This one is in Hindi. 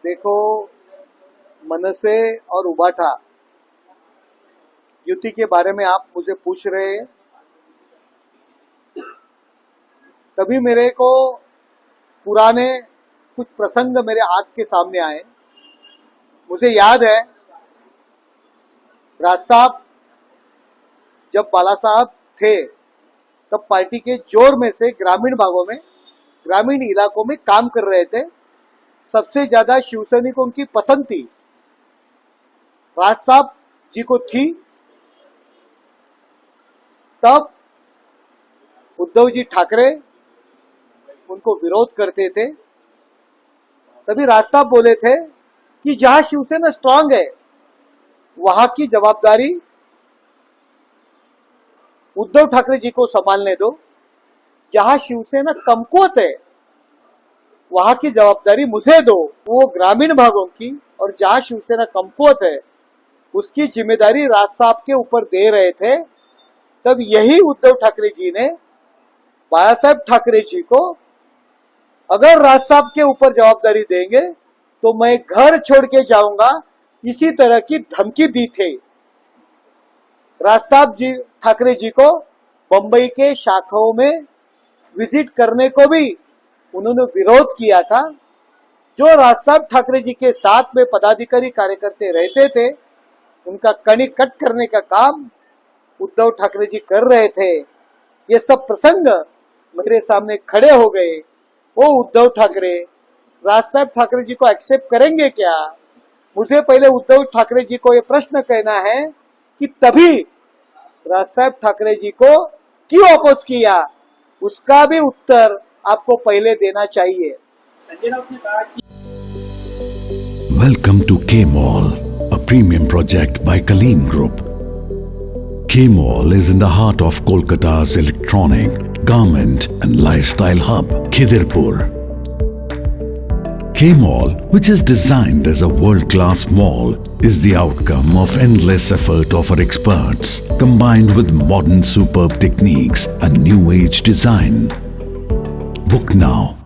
देखो, मनसे और उबाठा युति के बारे में आप मुझे पूछ रहे हैं, तभी मेरे को पुराने कुछ प्रसंग मेरे आंख के सामने आए। मुझे याद है राज साहब जब बाला साहब थे तब पार्टी के जोर में से ग्रामीण भागों में, ग्रामीण इलाकों में काम कर रहे थे। सबसे ज्यादा शिवसैनिकों की पसंद थी राज साहब जी को थी। तब उद्धव जी ठाकरे उनको विरोध करते थे। तभी राज साहब बोले थे कि जहां शिवसेना स्ट्रांग है वहां की जवाबदारी उद्धव ठाकरे जी को संभालने दो, जहां शिवसेना कमकुवत है वहां की जवाबदारी मुझे दो। वो ग्रामीण भागों की और जहां शिवसेना कमकुवत है उसकी जिम्मेदारी राज साहब के ऊपर दे रहे थे। तब यही उद्धव ठाकरे जी ने बाला साहब ठाकरे जी को अगर राज साहब के ऊपर जवाबदारी देंगे तो मैं घर छोड़ के जाऊंगा, इसी तरह की धमकी दी थी। राज साहब जी ठाकरे जी को बंबई के शाखाओं में विजिट करने को भी उन्होंने विरोध किया था। जो राज साहब ठाकरे जी के साथ में पदाधिकारी कार्यकर्ता रहते थे उनका कणी कट करने का काम उद्धव ठाकरे जी कर रहे थे। ये सब प्रसंग मेरे सामने खड़े हो गए। वो उद्धव ठाकरे राज साहब ठाकरे जी को एक्सेप्ट करेंगे क्या? मुझे पहले उद्धव ठाकरे जी को ये प्रश्न कहना है कि तभी राज साहब ठाकरे जी को क्यों अपोज किया, उसका भी उत्तर आपको पहले देना चाहिए। संजय राउत ने कहा कि Welcome to K-Mall, a premium project by Kaleen Group. K-Mall is in the heart of Kolkata's electronic, garment and lifestyle hub, Khidirpur. K-Mall, which is designed as a world-class mall, is the outcome of endless effort of our experts, combined with modern superb techniques and new age design. Book now